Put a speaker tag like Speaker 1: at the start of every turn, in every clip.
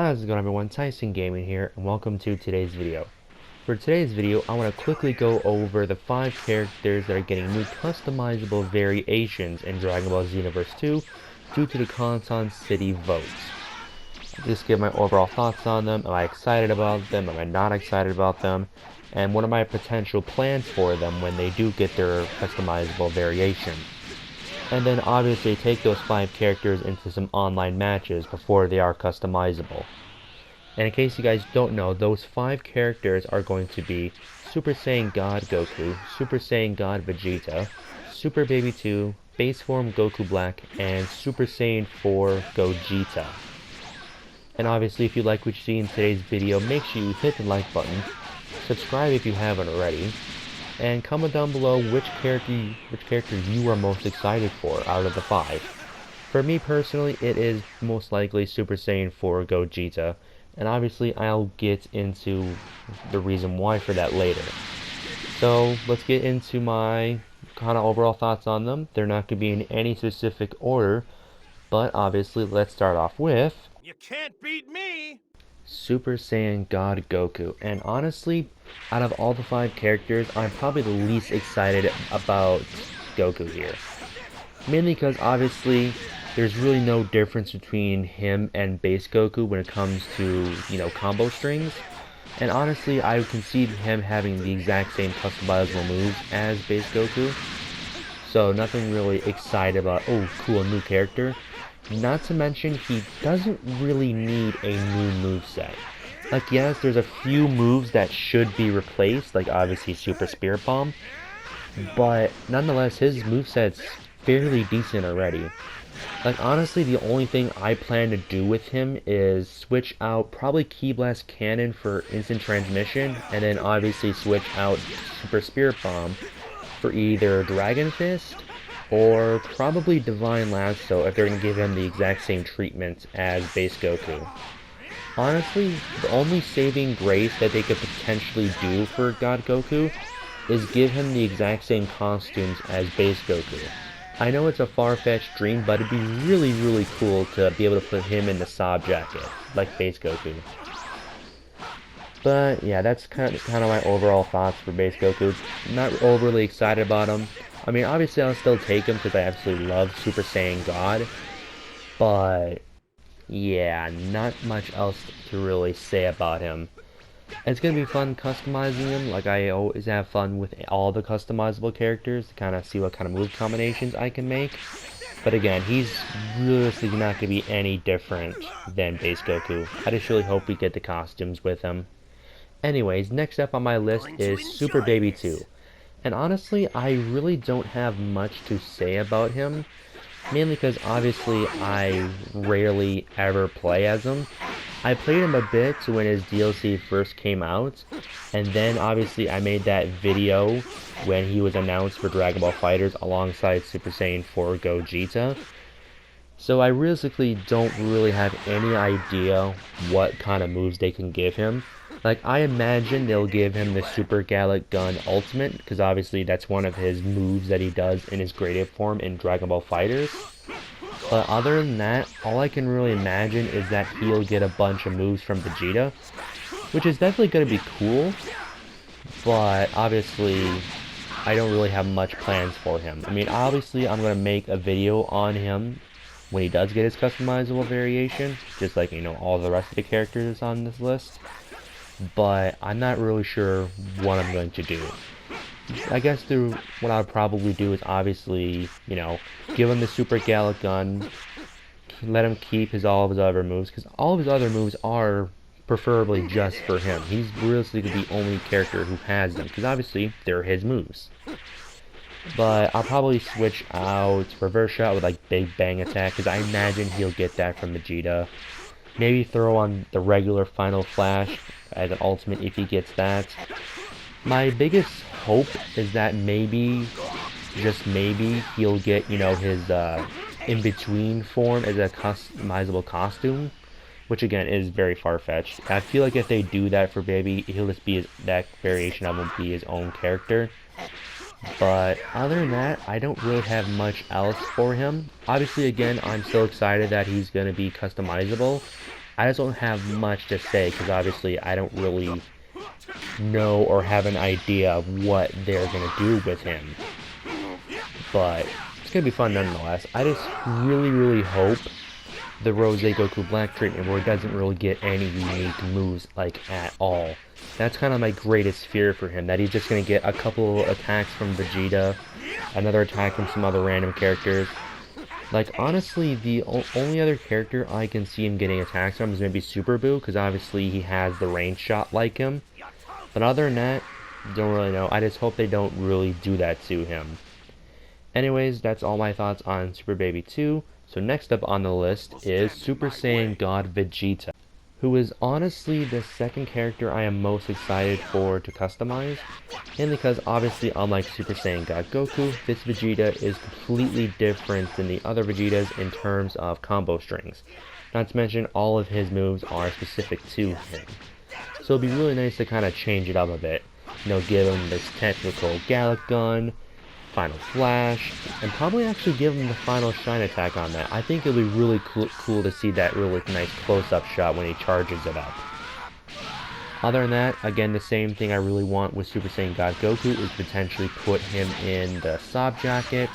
Speaker 1: How's it going, everyone? Tyson Gaming here, and welcome to today's video. For today's video, I want to quickly go over the 5 characters that are getting new customizable variations in Dragon Ball Xenoverse 2 due to the Kansan City votes. Just give my overall thoughts on them. Am I excited about them? Am I not excited about them? And what are my potential plans for them when they do get their customizable variation? And then obviously take those 5 characters into some online matches before they are customizable. And in case you guys don't know, those 5 characters are going to be Super Saiyan God Goku, Super Saiyan God Vegeta, Super Baby 2, Base Form Goku Black, and Super Saiyan 4 Gogeta. And obviously if you like what you see in today's video, make sure you hit the like button, subscribe if you haven't already, and comment down below which character you are most excited for out of the 5. For me personally, it is most likely Super Saiyan 4 Gogeta, and obviously I'll get into the reason why for that later. So let's get into my kind of overall thoughts on them. They're not going to be in any specific order, but obviously let's start off with
Speaker 2: You can't beat me!
Speaker 1: Super Saiyan God Goku. And honestly, out of all the 5 characters, I'm probably the least excited about Goku here. Mainly because obviously there's really no difference between him and base Goku when it comes to, combo strings. And honestly, I would concede him having the exact same customizable moves as base Goku. So nothing really excited about, oh cool, new character. Not to mention, he doesn't really need a new moveset. Like, yes, there's a few moves that should be replaced, like obviously Super Spirit Bomb, but nonetheless, his moveset's fairly decent already. Like, honestly, the only thing I plan to do with him is switch out probably Ki Blast Cannon for instant transmission, and then obviously switch out Super Spirit Bomb for either Dragon Fist or probably Divine Lasso if they're going to give him the exact same treatment as base Goku. Honestly, the only saving grace that they could potentially do for God Goku is give him the exact same costumes as base Goku. I know it's a far-fetched dream, but it'd be really, really cool to be able to put him in the Saab jacket, like base Goku. But yeah, that's kind of my overall thoughts for base Goku. Not overly excited about him. I mean, obviously I'll still take him because I absolutely love Super Saiyan God. But yeah, not much else to really say about him. It's going to be fun customizing him, like I always have fun with all the customizable characters to kind of see what kind of move combinations I can make. But again, he's realistically not going to be any different than base Goku. I just really hope we get the costumes with him. Anyways, next up on my list is Super Baby 2. And honestly, I really don't have much to say about him. Mainly because obviously I rarely ever play as him. I played him a bit when his DLC first came out. And then obviously I made that video when he was announced for Dragon Ball FighterZ alongside Super Saiyan 4 Gogeta. So I realistically don't really have any idea what kind of moves they can give him. Like, I imagine they'll give him the Super Gallic Gun Ultimate, because obviously that's one of his moves that he does in his graded form in Dragon Ball FighterZ. But other than that, all I can really imagine is that he'll get a bunch of moves from Vegeta, which is definitely going to be cool, but obviously I don't really have much plans for him. I mean, obviously I'm going to make a video on him when he does get his customizable variation, just like, all the rest of the characters on this list. But I'm not really sure what I'm going to do. I guess what I would probably do is obviously, give him the Super Gallic Gun, let him keep all of his other moves, because all of his other moves are preferably just for him. He's realistically the only character who has them, because obviously they're his moves. But I'll probably switch out Reverse Shot with like Big Bang Attack, because I imagine he'll get that from Vegeta. Maybe throw on the regular Final Flash as an ultimate if he gets that. My biggest hope is that maybe, just maybe, he'll get, his in-between form as a customizable costume, which again is very far-fetched. I feel like if they do that for Baby, he'll just be that variation of him be his own character. But other than that, I don't really have much else for him. Obviously, again, I'm still excited that he's going to be customizable. I just don't have much to say because obviously I don't really know or have an idea of what they're gonna do with him. But it's gonna be fun nonetheless. I just really hope the Rose Goku Black treatment where it doesn't really get any unique moves like at all. That's kind of my greatest fear for him, that he's just gonna get a couple attacks from Vegeta, another attack from some other random characters. Like, honestly, the only other character I can see him getting attacks from is maybe Super Boo, because obviously he has the range shot like him. But other than that, don't really know. I just hope they don't really do that to him. Anyways, that's all my thoughts on Super Baby 2. So next up on the list is Super Saiyan God Vegeta, who is honestly the second character I am most excited for to customize, mainly because obviously unlike Super Saiyan God Goku, this Vegeta is completely different than the other Vegetas in terms of combo strings. Not to mention all of his moves are specific to him. So it'd be really nice to kind of change it up a bit. You know, give him this technical Gallic Gun, Final Flash, and probably actually give him the Final Shine attack on that. I think it'll be really cool to see that really nice close-up shot when he charges it up. Other than that, again, the same thing I really want with Super Saiyan God Goku is potentially put him in the Sob Jacket.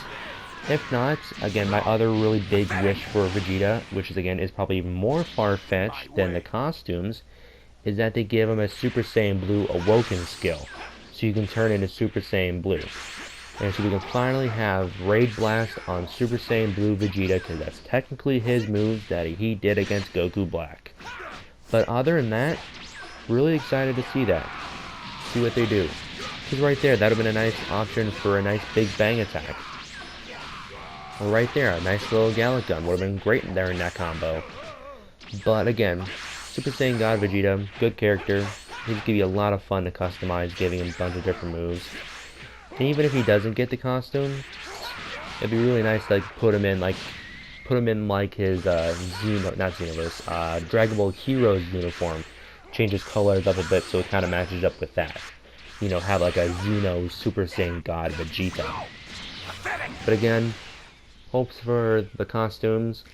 Speaker 1: If not, again, my other really big wish for Vegeta, which is again is probably even more far-fetched than the costumes, is that they give him a Super Saiyan Blue Awoken skill, so you can turn into Super Saiyan Blue. And so we can finally have Raid Blast on Super Saiyan Blue Vegeta, because that's technically his move that he did against Goku Black. But other than that, really excited to see that. See what they do. Because right there, that would have been a nice option for a nice big bang attack. Or right there, a nice little Gallic Gun would have been great there in that combo. But again, Super Saiyan God Vegeta, good character. He's going to be a lot of fun to customize, giving him a bunch of different moves. And even if he doesn't get the costume, it'd be really nice to put him in like his Dragon Ball Heroes uniform. Change his colors up a bit so it kind of matches up with that. You know, have like a Xeno Super Saiyan God Vegeta. But again, hopes for the costumes.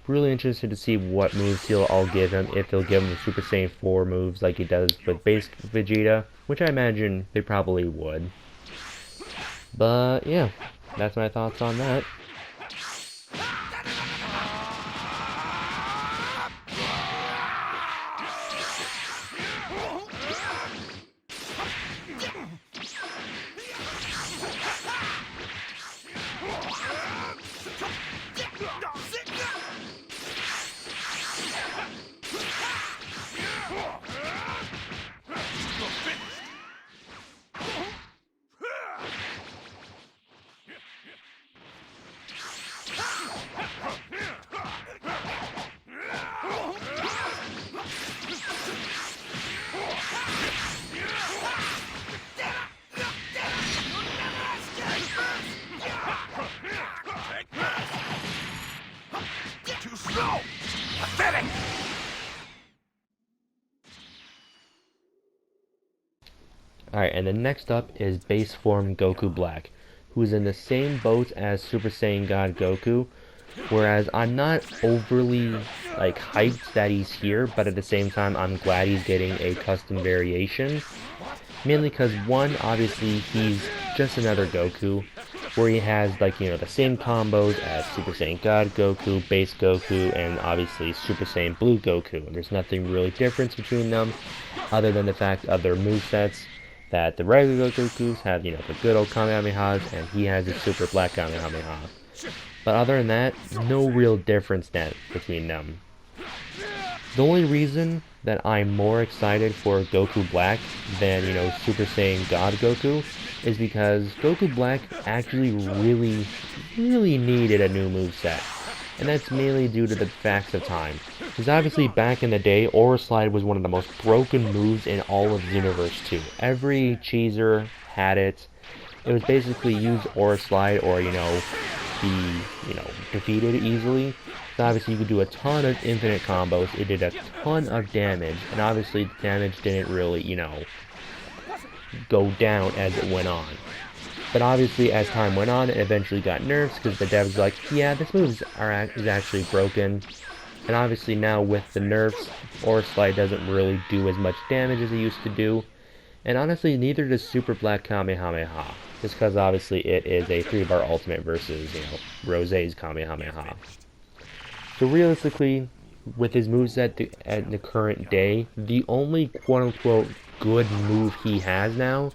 Speaker 1: Really interested to see what moves I'll give him, if they'll give him the Super Saiyan 4 moves like he does with base Vegeta, which I imagine they probably would. But yeah, that's my thoughts on that.
Speaker 2: Too slow! Pathetic!
Speaker 1: Alright, and then next up is base form Goku Black, who's in the same boat as Super Saiyan God Goku, whereas I'm not overly hyped that he's here, but at the same time I'm glad he's getting a custom variation. Mainly because one, obviously he's just another Goku, where he has the same combos as Super Saiyan God Goku, Base Goku, and obviously Super Saiyan Blue Goku. There's nothing really different between them, other than the fact of their movesets, that the regular Gokus have, the good old Kamehamehas, and he has a Super Black Kamehameha. But other than that, no real difference between them. The only reason that I'm more excited for Goku Black than, Super Saiyan God Goku is because Goku Black actually really needed a new moveset. And that's mainly due to the facts of time. Because obviously back in the day, Aura Slide was one of the most broken moves in all of Xenoverse 2. Every cheeser had it. It was basically use Aura Slide or, be, defeated easily. So obviously you could do a ton of infinite combos. It did a ton of damage. And obviously the damage didn't really, go down as it went on. But obviously, as time went on, it eventually got nerfed because the devs were like, yeah, this move is actually broken. And obviously now with the nerfs, Aura Slide doesn't really do as much damage as it used to do. And honestly, neither does Super Black Kamehameha. Just because obviously it is a 3-bar ultimate versus, Rose's Kamehameha. So realistically, with his moveset at the current day, the only quote-unquote good move he has now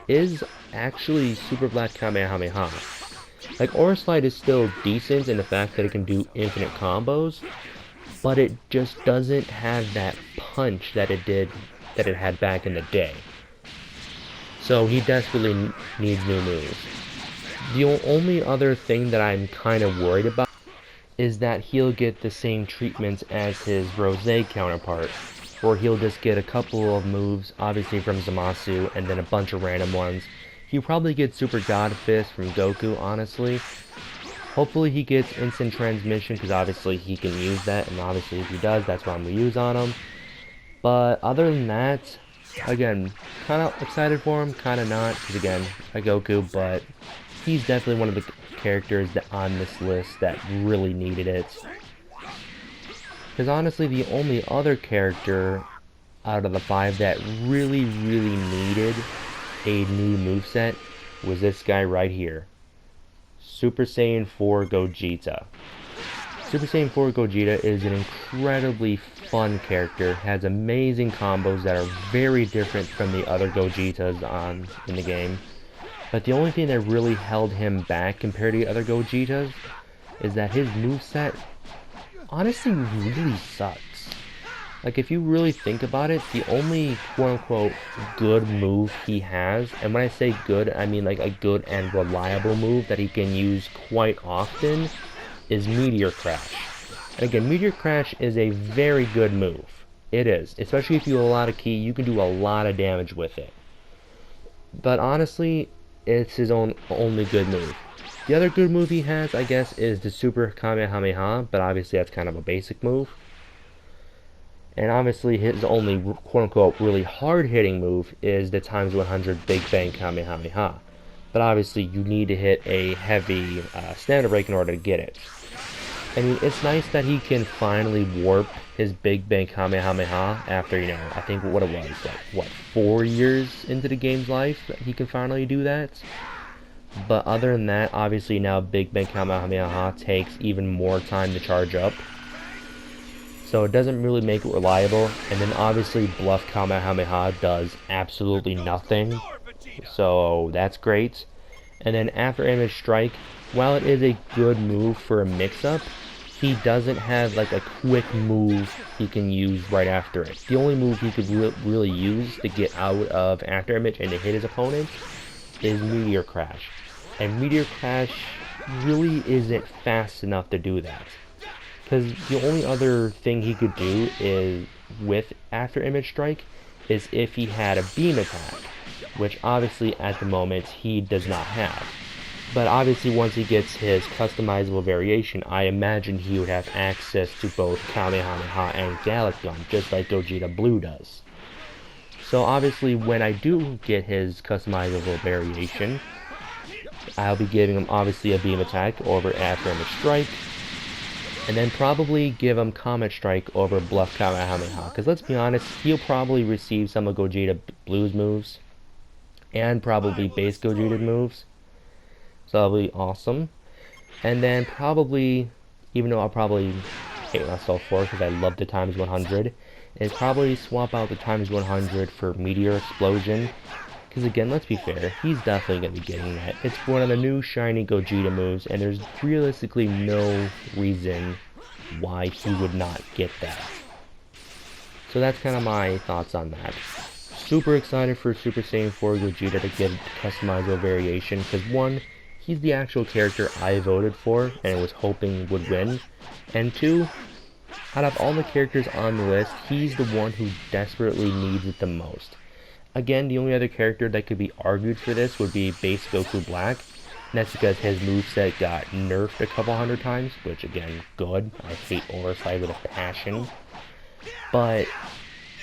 Speaker 1: is actually Super Black Kamehameha. Like, Aura Slide is still decent in the fact that it can do infinite combos, but it just doesn't have that punch that it had back in the day. So he desperately needs new moves. The only other thing that I'm kind of worried about is that he'll get the same treatments as his Rose counterpart, where he'll just get a couple of moves, obviously from Zamasu, and then a bunch of random ones. He'll probably get Super God Fist from Goku, honestly. Hopefully he gets instant transmission, because obviously he can use that, and obviously if he does, that's what I'm going to use on him. But other than that, again, kind of excited for him, kind of not, because again, a Goku, but he's definitely one of the characters that on this list that really needed it. Because honestly, the only other character out of the 5 that really needed a new moveset was this guy right here. Super Saiyan 4 Gogeta. Super Saiyan 4 Gogeta is an incredibly fun character, has amazing combos that are very different from the other Gogetas in the game. But the only thing that really held him back compared to the other Gogetas is that his moveset honestly really sucks. Like, if you really think about it, the only quote-unquote good move he has, and when I say good, I mean like a good and reliable move that he can use quite often, is Meteor Crash. And again, Meteor Crash is a very good move. It is. Especially if you have a lot of ki, you can do a lot of damage with it. But honestly, it's his only good move. The other good move he has, I guess, is the Super Kamehameha, but obviously that's kind of a basic move. And obviously his only quote-unquote really hard-hitting move is the times 100 Big Bang Kamehameha. But obviously you need to hit a heavy standard break in order to get it. I mean, it's nice that he can finally warp his Big Bang Kamehameha after, I think what it was, like, 4 years into the game's life that he can finally do that. But other than that, obviously now Big Bang Kamehameha takes even more time to charge up. So it doesn't really make it reliable. And then obviously Bluff Kamehameha does absolutely nothing. So that's great. And then After Image Strike, while it is a good move for a mix-up, he doesn't have like a quick move he can use right after it. The only move he could really use to get out of After Image and to hit his opponent is Meteor Crash. And Meteor Crash really isn't fast enough to do that. Because the only other thing he could do is with After Image Strike is if he had a beam attack, which obviously at the moment he does not have. But obviously once he gets his customizable variation, I imagine he would have access to both Kamehameha and Gallic Gun, just like Gogeta Blue does. So obviously when I do get his customizable variation, I'll be giving him obviously a beam attack over After Image Strike, and then probably give him Comet Strike over Bluff Kamehameha. Because let's be honest, he'll probably receive some of Gogeta Blue's moves, and probably base Gogeta moves. So that'll be awesome. And then probably, even though I'll probably hate myself for it because I love the times 100, is probably swap out the times 100 for Meteor Explosion. Because again, let's be fair, he's definitely going to be getting that. It's one of the new shiny Gogeta moves, and there's realistically no reason why he would not get that. So that's kind of my thoughts on that. Super excited for Super Saiyan 4 Gogeta to get a customizable variation, because one, he's the actual character I voted for and was hoping would win, and two, out of all the characters on the list, he's the one who desperately needs it the most. Again, the only other character that could be argued for this would be base Goku Black, and that's because his moveset got nerfed a couple hundred times, which again, good. I hate Aura Slide with a passion. But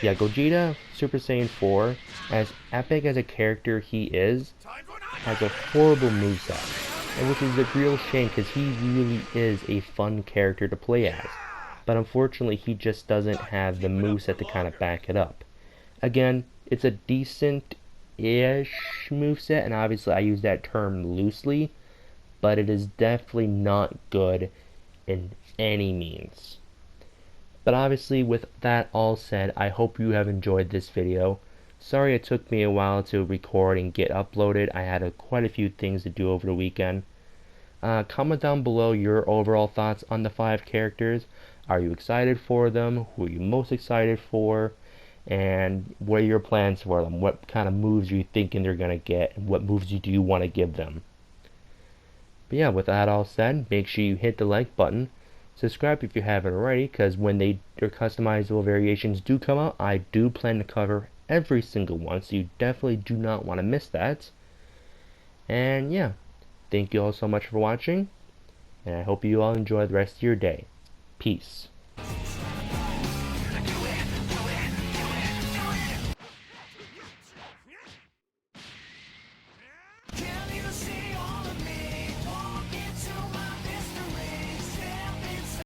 Speaker 1: yeah, Gogeta Super Saiyan 4, as epic as a character he is, has a horrible moveset, and which is a real shame because he really is a fun character to play as. but unfortunately he just doesn't have the moveset to kind of back it up. Again, it's a decent-ish moveset, and obviously I use that term loosely, but it is definitely not good in any means. But obviously, with that all said, I hope you have enjoyed this video. Sorry it took me a while to record and get uploaded. I had quite a few things to do over the weekend. Comment down below your overall thoughts on the 5 characters. Are you excited for them? Who are you most excited for? And what are your plans for them? What kind of moves are you thinking they're going to get? And what moves do you want to give them? But yeah, with that all said, make sure you hit the like button. Subscribe if you haven't already, because when their customizable variations do come out, I do plan to cover every single one, so you definitely do not want to miss that. And yeah, thank you all so much for watching, and I hope you all enjoy the rest of your day. Peace.